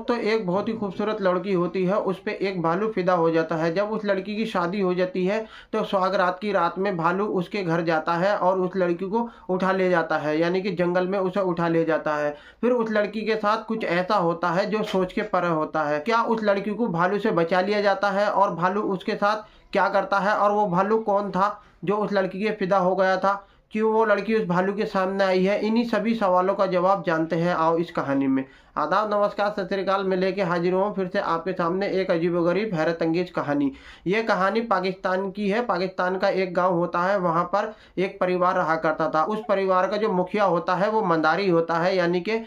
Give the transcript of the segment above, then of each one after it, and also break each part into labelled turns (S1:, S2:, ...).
S1: तो एक बहुत ही खूबसूरत लड़की होती है, उस पे एक भालू फ़िदा हो जाता है। जब उस लड़की की शादी हो जाती है, तो सुहागरात की रात में भालू उसके घर जाता है और उस लड़की को उठा ले जाता है, यानी कि जंगल में उसे उठा ले जाता है। फिर उस लड़की के साथ कुछ ऐसा होता है जो सोच के परे होता है। क्या उस लड़की को भालू से बचा लिया जाता है और भालू उसके साथ क्या करता है, और वो भालू कौन था जो उस लड़की के फ़िदा हो गया था? क्यों वो लड़की उस भालू के सामने आई है? इन्हीं सभी सवालों का जवाब जानते हैं आओ इस कहानी में। आदाब, नमस्कार, सत श्री अकाल। मैं लेके हाजिर हूँ फिर से आपके सामने एक अजीबोगरीब हैरत अंगेज कहानी। ये कहानी पाकिस्तान की है। पाकिस्तान का एक गांव होता है, वहाँ पर एक परिवार रहा करता था। उस परिवार का जो मुखिया होता है वो मंदारी होता है, यानी कि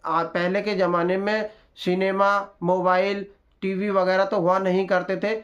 S1: पहले के ज़माने में सिनेमा, मोबाइल, टीवी वगैरह तो हुआ नहीं करते थे।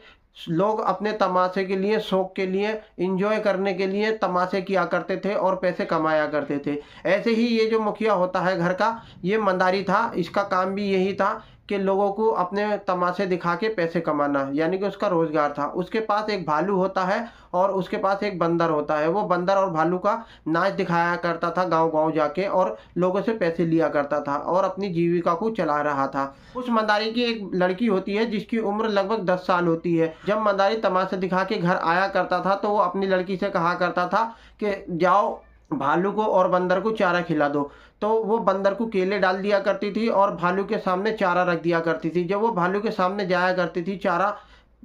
S1: लोग अपने तमाशे के लिए, शौक के लिए, एंजॉय करने के लिए तमाशे किया करते थे और पैसे कमाया करते थे। ऐसे ही ये जो मुखिया होता है घर का, ये मंदारी था। इसका काम भी यही था कि लोगों को अपने तमाशे दिखा के पैसे कमाना, यानी कि उसका रोज़गार था। उसके पास एक भालू होता है और उसके पास एक बंदर होता है। वो बंदर और भालू का नाच दिखाया करता था गांव-गांव जाके, और लोगों से पैसे लिया करता था और अपनी जीविका को चला रहा था। उस मंदारी की एक लड़की होती है जिसकी उम्र लगभग 10 साल होती है। जब मंदारी तमाशा दिखा के घर आया करता था तो वो अपनी लड़की से कहा करता था कि जाओ भालू को और बंदर को चारा खिला दो। तो वो बंदर को केले डाल दिया करती थी और भालू के सामने चारा रख दिया करती थी। जब वो भालू के सामने जाया करती थी चारा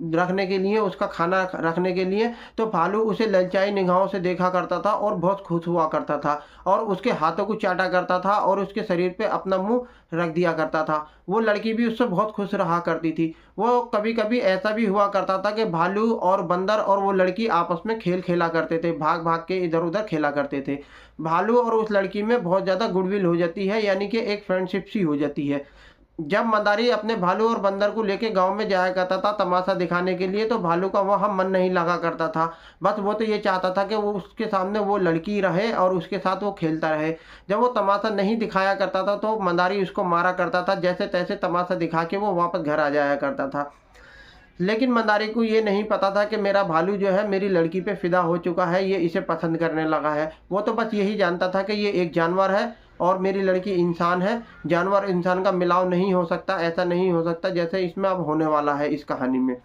S1: रखने के लिए, उसका खाना रखने के लिए, तो भालू उसे ललचाई निगाहों से देखा करता था और बहुत खुश हुआ करता था और उसके हाथों को चाटा करता था और उसके शरीर पे अपना मुंह रख दिया करता था। वो लड़की भी उससे बहुत खुश रहा करती थी। वो कभी कभी ऐसा भी हुआ करता था कि भालू और बंदर और वो लड़की आपस में खेल खेला करते थे, भाग भाग के इधर उधर खेला करते थे। भालू और उस लड़की में बहुत ज़्यादा गुडविल हो जाती है, यानी कि एक फ्रेंडशिप सी हो जाती है। जब मंदारी अपने भालू और बंदर को लेके गांव में जाया करता था तमाशा दिखाने के लिए, तो भालू का वहाँ मन नहीं लगा करता था। बस वो तो ये चाहता था कि वो उसके सामने वो लड़की रहे और उसके साथ वो खेलता रहे। जब वो तमाशा नहीं दिखाया करता था तो मंदारी उसको मारा करता था। जैसे तैसे तमाशा दिखा के वो वापस घर आ जाया करता था। लेकिन मंदारी को ये नहीं पता था कि मेरा भालू जो है मेरी लड़की पे फ़िदा हो चुका है, ये इसे पसंद करने लगा है। वो तो बस यही जानता था कि ये एक जानवर है और मेरी लड़की इंसान है। जानवर इंसान का मिलाव नहीं हो सकता, ऐसा नहीं हो सकता जैसे इसमें अब होने वाला है इस कहानी में।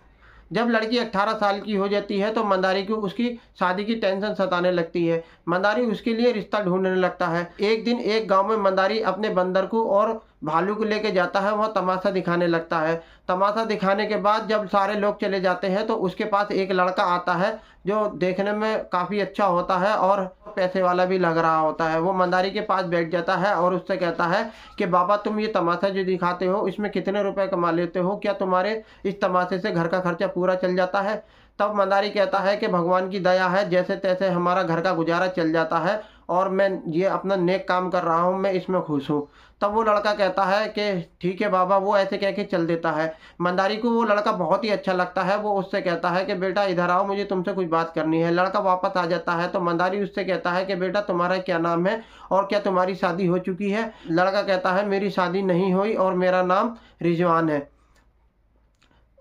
S1: जब लड़की 18 साल की हो जाती है तो मंदारी को उसकी शादी की टेंशन सताने लगती है। मंदारी उसके लिए रिश्ता ढूंढने लगता है। एक दिन एक गांव में मंदारी अपने बंदर को और भालू को लेके जाता है, वह तमाशा दिखाने लगता है। तमाशा दिखाने के बाद जब सारे लोग चले जाते हैं तो उसके पास एक लड़का आता है जो देखने में काफ़ी अच्छा होता है और पैसे वाला भी लग रहा होता है। वो मंदारी के पास बैठ जाता है और उससे कहता है कि बाबा, तुम ये तमाशा जो दिखाते हो इसमें कितने रुपए कमा लेते हो? क्या तुम्हारे इस तमाशे से घर का खर्चा पूरा चल जाता है? तब मंदारी कहता है कि भगवान की दया है, जैसे तैसे हमारा घर का गुजारा चल जाता है और मैं ये अपना नेक काम कर रहा हूँ, मैं इसमें खुश हूँ। तब वो लड़का कहता है कि ठीक है बाबा। वो ऐसे कह के चल देता है। मंदारी को वो लड़का बहुत ही अच्छा लगता है। वो उससे कहता है कि बेटा इधर आओ, मुझे तुमसे कुछ बात करनी है। लड़का वापस आ जाता है तो मंदारी उससे कहता है कि बेटा तुम्हारा क्या नाम है और क्या तुम्हारी शादी हो चुकी है? लड़का कहता है मेरी शादी नहीं हुई और मेरा नाम रिजवान है।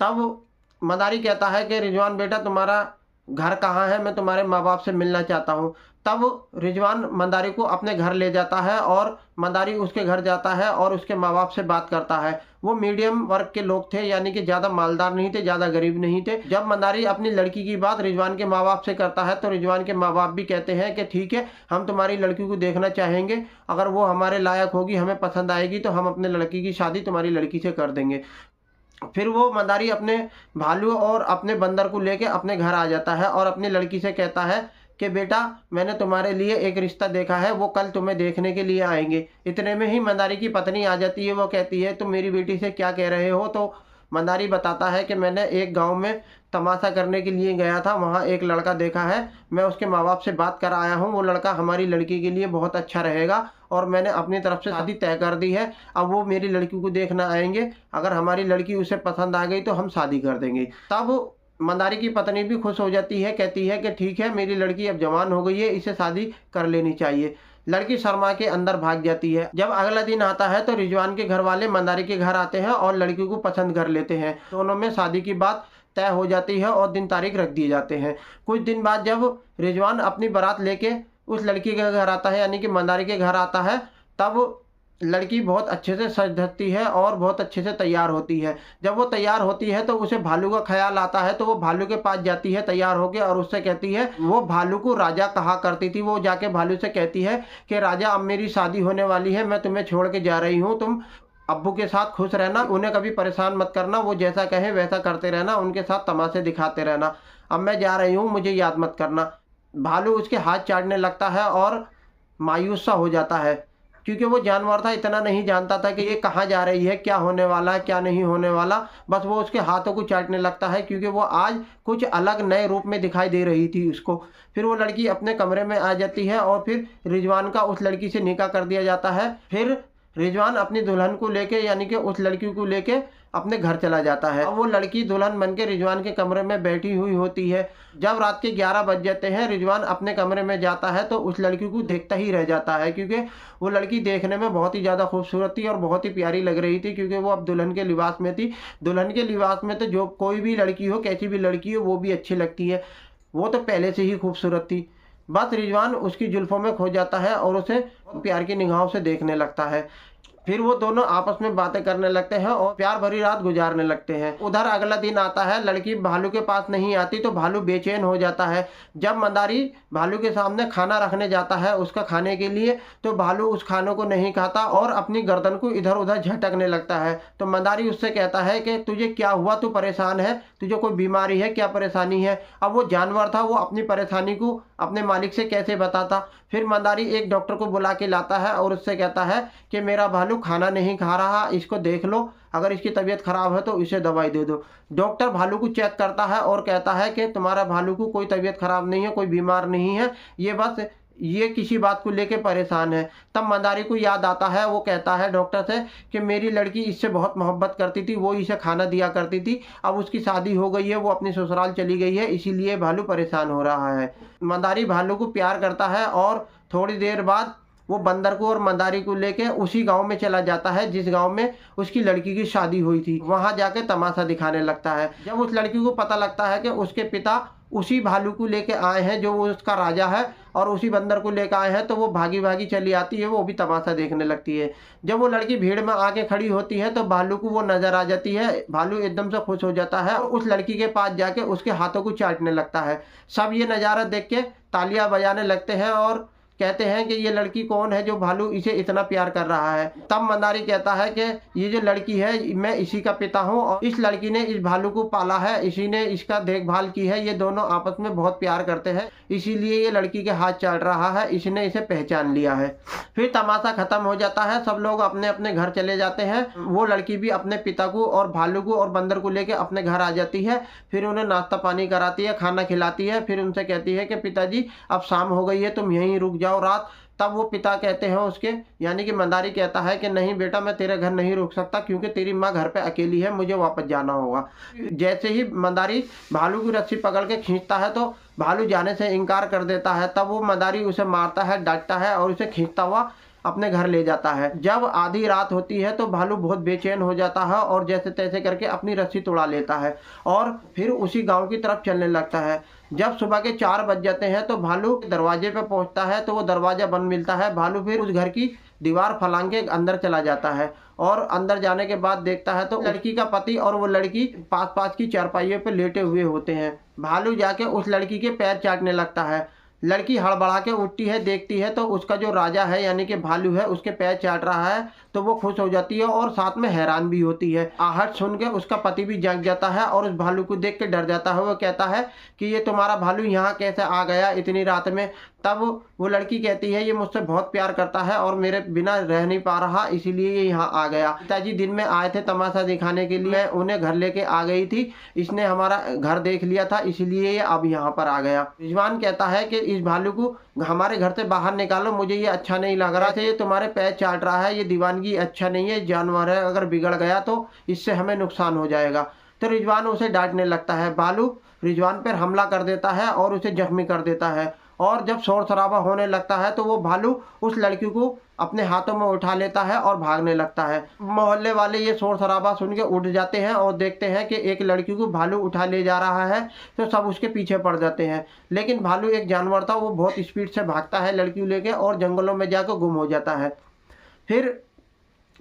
S1: तब मदारी कहता है कि रिजवान बेटा, तुम्हारा घर कहाँ है? मैं तुम्हारे माँ बाप से मिलना चाहता हूँ। तब रिजवान मंदारी को अपने घर ले जाता है और मंदारी उसके घर जाता है और उसके माँ बाप से बात करता है। वो मीडियम वर्ग के लोग थे, यानी कि ज़्यादा मालदार नहीं थे, ज़्यादा गरीब नहीं थे। जब मंदारी अपनी लड़की की बात रिजवान के माँ बाप से करता है तो रिजवान के माँ बाप भी कहते हैं कि ठीक है, हम तुम्हारी लड़की को देखना चाहेंगे। अगर वो हमारे लायक होगी, हमें पसंद आएगी तो हम अपने लड़की की शादी तुम्हारी लड़की से कर देंगे। फिर वो मंदारी अपने भालू और अपने बंदर को लेके अपने घर आ जाता है और अपनी लड़की से कहता है कि बेटा, मैंने तुम्हारे लिए एक रिश्ता देखा है, वो कल तुम्हें देखने के लिए आएंगे। इतने में ही मंदारी की पत्नी आ जाती है। वो कहती है तुम मेरी बेटी से क्या कह रहे हो? तो मंदारी बताता है कि मैंने एक गांव में तमाशा करने के लिए गया था, वहाँ एक लड़का देखा है, मैं उसके माँ बाप से बात कर आया हूँ। वो लड़का हमारी लड़की के लिए बहुत अच्छा रहेगा और मैंने अपनी तरफ से शादी तय कर दी है। अब वो मेरी लड़की को देखना आएंगे, अगर हमारी लड़की उसे पसंद आ गई तो हम शादी कर देंगे। तब मंदारी की पत्नी भी खुश हो जाती है, कहती है कि ठीक है, मेरी लड़की अब जवान हो गई है, इसे शादी कर लेनी चाहिए। लड़की शर्मा के अंदर भाग जाती है। जब अगला दिन आता है तो रिजवान के घर वाले मंदारी के घर आते हैं और लड़की को पसंद कर लेते हैं। दोनों में शादी की बात तय हो जाती है और दिन तारीख रख दिए जाते हैं। कुछ दिन बाद जब रिजवान अपनी बारात लेके उस लड़की के घर आता है, यानी कि मंदारी के घर आता है, तब लड़की बहुत अच्छे से सज धजती है और बहुत अच्छे से तैयार होती है। जब वो तैयार होती है तो उसे भालू का ख़्याल आता है, तो वो भालू के पास जाती है तैयार होके और उससे कहती है, वो भालू को राजा कहा करती थी, वो जाके भालू से कहती है कि राजा अब मेरी शादी होने वाली है, मैं तुम्हें छोड़ के जा रही हूँ, तुम अब्बू के साथ खुश रहना, उन्हें कभी परेशान मत करना, वो जैसा कहें वैसा करते रहना, उनके साथ तमाशे दिखाते रहना। अब मैं जा रही हूँ, मुझे याद मत करना। भालू उसके हाथ चाटने लगता है और मायूस सा हो जाता है, क्योंकि वो जानवर था, इतना नहीं जानता था कि ये कहाँ जा रही है, क्या होने वाला है, क्या नहीं होने वाला। बस वो उसके हाथों को चाटने लगता है, क्योंकि वो आज कुछ अलग नए रूप में दिखाई दे रही थी उसको। फिर वो लड़की अपने कमरे में आ जाती है और फिर रिजवान का उस लड़की से निकाह कर दिया जाता है। फिर रिजवान अपनी दुल्हन को लेके, यानी कि उस लड़की को लेके अपने घर चला जाता है। अब वो लड़की दुल्हन बन के रिजवान के कमरे में बैठी हुई होती है। जब रात के 11 बज जाते हैं, रिजवान अपने कमरे में जाता है तो उस लड़की को देखता ही रह जाता है, क्योंकि वो लड़की देखने में बहुत ही ज़्यादा खूबसूरत थी और बहुत ही प्यारी लग रही थी, क्योंकि वो अब दुल्हन के लिबास में थी। दुल्हन के लिबास में तो जो कोई भी लड़की हो, कैसी भी लड़की हो, वो भी अच्छी लगती है। वो तो पहले से ही खूबसूरत थी। बस रिजवान उसकी जुल्फों में खो जाता है और उसे प्यार की निगाहों से देखने लगता है। फिर वो दोनों आपस में बातें करने लगते हैं और प्यार भरी रात गुजारने लगते हैं। उधर अगला दिन आता है, लड़की भालू के पास नहीं आती तो भालू बेचैन हो जाता है। जब मंदारी भालू के सामने खाना रखने जाता है उसका खाने के लिए, तो भालू उस खाने को नहीं खाता और अपनी गर्दन को इधर उधर झटकने लगता है। तो मंदारी उससे कहता है कि तुझे क्या हुआ, तू परेशान है, तुझे कोई बीमारी है, क्या परेशानी है। अब वो जानवर था, वो अपनी परेशानी को अपने मालिक से कैसे बताता। फिर मंदारी एक डॉक्टर को बुला के लाता है और उससे कहता है कि मेरा भालू खाना नहीं खा रहा, इसको देख लो, अगर इसकी तबीयत खराब है तो इसे दवाई दे दो। डॉक्टर भालू को चेक करता है और कहता है कि तुम्हारा भालू को कोई तबीयत खराब नहीं है, कोई बीमार नहीं है, ये बस ये किसी बात को लेके परेशान है। तब मंदारी को याद आता है, वो कहता है डॉक्टर से कि मेरी लड़की इससे बहुत मोहब्बत करती थी, वो इसे खाना दिया करती थी, अब उसकी शादी हो गई है, वो अपनी ससुराल चली गई है, इसीलिए भालू परेशान हो रहा है। मंदारी भालू को प्यार करता है और थोड़ी देर बाद वो बंदर को और मंदारी को लेके उसी गांव में चला जाता है जिस गांव में उसकी लड़की की शादी हुई थी। वहां जाके तमाशा दिखाने लगता है। जब उस लड़की को पता लगता है कि उसके पिता उसी भालू को लेके आए हैं जो वो उसका राजा है और उसी बंदर को लेकर आए हैं, तो वो भागी भागी चली आती है, वो भी तमाशा देखने लगती है। जब वो लड़की भीड़ में आके खड़ी होती है तो भालू को वो नजर आ जाती है। भालू एकदम से खुश हो जाता है और उस लड़की के पास जाके उसके हाथों को चाटने लगता है। सब ये नज़ारा देख के तालियां बजाने लगते हैं और कहते हैं कि ये लड़की कौन है जो भालू इसे इतना प्यार कर रहा है। तब मंदारी कहता है कि ये जो लड़की है मैं इसी का पिता हूँ और इस लड़की ने इस भालू को पाला है, इसी ने इसका देखभाल की है, ये दोनों आपस में बहुत प्यार करते हैं, इसीलिए ये लड़की के हाथ चाट रहा है, इसने इसे पहचान लिया है। फिर तमाशा खत्म हो जाता है, सब लोग अपने अपने घर चले जाते हैं। वो लड़की भी अपने पिता को और भालू को और बंदर को लेकर अपने घर आ जाती है। फिर उन्हें नाश्ता पानी कराती है, खाना खिलाती है। फिर उनसे कहती है कि पिताजी अब शाम हो गई है, तुम यहीं रुक जाओ रात। तब वो पिता कहते हैं उसके, यानी कि मंदारी कहता है कि नहीं बेटा, मैं तेरे घर नहीं रुक सकता क्योंकि तेरी माँ घर पे अकेली है, मुझे वापस जाना होगा। जैसे ही मंदारी भालू की रस्सी पकड़ के खींचता है तो भालू जाने से इनकार कर देता है। तब वो मंदारी उसे मारता है, डांटता है और उसे खींचता हुआ अपने घर ले जाता है। जब आधी रात होती है तो भालू बहुत बेचैन हो जाता है और जैसे तैसे करके अपनी रस्सी तोड़ा लेता है और फिर उसी गांव की तरफ चलने लगता है। जब सुबह के 4 बज जाते हैं तो भालू दरवाजे पे पहुंचता है तो वो दरवाजा बंद मिलता है। भालू फिर उस घर की दीवार फलांग के अंदर चला जाता है और अंदर जाने के बाद देखता है तो लड़की का पति और वो लड़की पास पास की चारपाइयों पे लेटे हुए होते हैं। भालू जाके उस लड़की के पैर चाटने लगता है। लड़की हड़बड़ा के उठती है, देखती है तो उसका जो राजा है यानी कि भालू है उसके पैर चाट रहा है, तो वो खुश हो जाती है और साथ में हैरान भी होती है। आहट सुन के उसका पति भी जाग जाता है और उस भालू को देख के डर जाता है। वो कहता है कि ये तुम्हारा भालू यहाँ कैसे आ गया इतनी रात में। तब वो लड़की कहती है ये मुझसे बहुत प्यार करता है और मेरे बिना रह नहीं पा रहा, इसीलिए ये यहाँ आ गया। पिताजी दिन में आए थे तमाशा दिखाने के लिए, उन्हें घर लेके आ गई थी, इसने हमारा घर देख लिया था इसलिए ये अब यहाँ पर आ गया। रिजवान कहता है कि इस भालू को हमारे घर से बाहर निकालो, मुझे ये अच्छा नहीं लग रहा था, ये तुम्हारे पैर चाट रहा है, ये दीवानगी अच्छा नहीं है, जानवर है, अगर बिगड़ गया तो इससे हमें नुकसान हो जाएगा। तो रिजवान उसे डांटने लगता है। भालू रिजवान पर हमला कर देता है और उसे जख्मी कर देता है और जब शोर शराबा होने लगता है तो वो भालू उस लड़की को अपने हाथों में उठा लेता है और भागने लगता है। मोहल्ले वाले ये शोर शराबा सुन के उठ जाते हैं और देखते हैं कि एक लड़की को भालू उठा ले जा रहा है, तो सब उसके पीछे पड़ जाते हैं। लेकिन भालू एक जानवर था, वो बहुत स्पीड से भागता है लड़की को लेके और जंगलों में जाकर गुम हो जाता है। फिर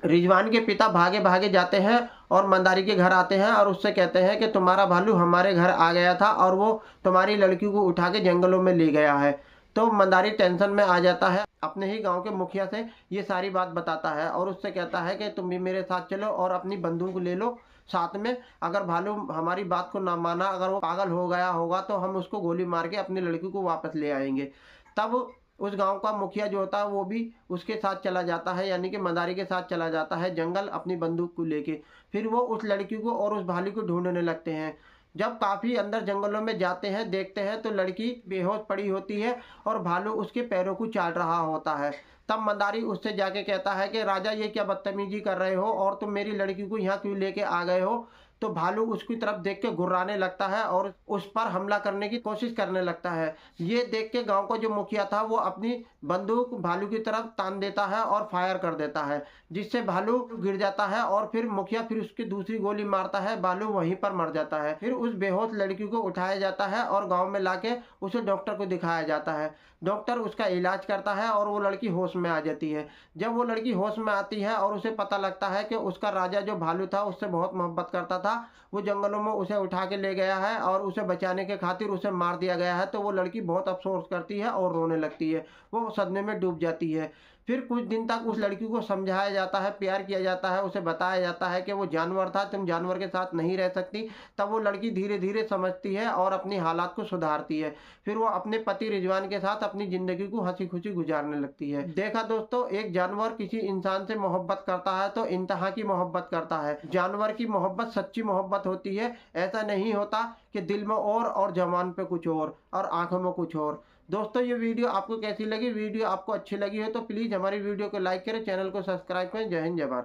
S1: रिजवान के पिता भागे भागे जाते हैं और मंदारी के घर आते हैं और उससे कहते हैं कि तुम्हारा भालू हमारे घर आ गया था और वो तुम्हारी लड़की को उठा के जंगलों में ले गया है। तो मंदारी टेंशन में आ जाता है, अपने ही गांव के मुखिया से ये सारी बात बताता है और उससे कहता है कि तुम भी मेरे साथ चलो और अपनी बंदूक ले लो साथ में। अगर भालू हमारी बात को ना माना, अगर वो पागल हो गया होगा तो हम उसको गोली मार के अपनी लड़की को वापस ले आएंगे। तब उस गांव का मुखिया जो होता है वो भी उसके साथ चला जाता है, यानी कि मंदारी के साथ चला जाता है जंगल अपनी बंदूक को लेके। फिर वो उस लड़की को और उस भालू को ढूंढने लगते हैं। जब काफ़ी अंदर जंगलों में जाते हैं, देखते हैं तो लड़की बेहोश पड़ी होती है और भालू उसके पैरों को चाट रहा होता है। तब मंदारी उससे जाके कहता है कि राजा ये क्या बदतमीजी कर रहे हो और तुम मेरी लड़की को यहाँ क्यों लेके आ गए हो। तो भालू उसकी तरफ देख के गुर्राने लगता है और उस पर हमला करने की कोशिश करने लगता है। ये देख के गांव का जो मुखिया था वो अपनी बंदूक भालू की तरफ तान देता है और फायर कर देता है, जिससे भालू गिर जाता है और फिर मुखिया फिर उसकी दूसरी गोली मारता है, भालू वहीं पर मर जाता है। फिर उस बेहोश लड़की को उठाया जाता है और गांव में लाके उसे डॉक्टर को दिखाया जाता है। डॉक्टर उसका इलाज करता है और वो लड़की होश में आ जाती है। जब वो लड़की होश में आती है और उसे पता लगता है कि उसका राजा जो भालू था उससे बहुत मोहब्बत करता था, वो जंगलों में उसे उठा के ले गया है और उसे बचाने के खातिर उसे मार दिया गया है, तो वो लड़की बहुत अफसोस करती है और रोने लगती है, वो सदमे में डूब जाती है। फिर कुछ दिन तक उस लड़की को समझाया जाता है, प्यार किया जाता है, उसे बताया जाता है कि वो जानवर था, तुम जानवर के साथ नहीं रह सकती। तब वो लड़की धीरे धीरे समझती है और अपनी हालात को सुधारती है। फिर वो अपने पति रिजवान के साथ अपनी ज़िंदगी को हंसी खुशी गुजारने लगती है। देखा दोस्तों, एक जानवर किसी इंसान से मोहब्बत करता है तो इंतहा की मोहब्बत करता है। जानवर की मोहब्बत सच्ची मोहब्बत होती है, ऐसा नहीं होता कि दिल में और जबान पे कुछ और आंखों में कुछ और। दोस्तों, ये वीडियो आपको कैसी लगी? वीडियो आपको अच्छी लगी हो तो प्लीज़ हमारी वीडियो को लाइक करें, चैनल को सब्सक्राइब करें। जय हिंद, जय भारत।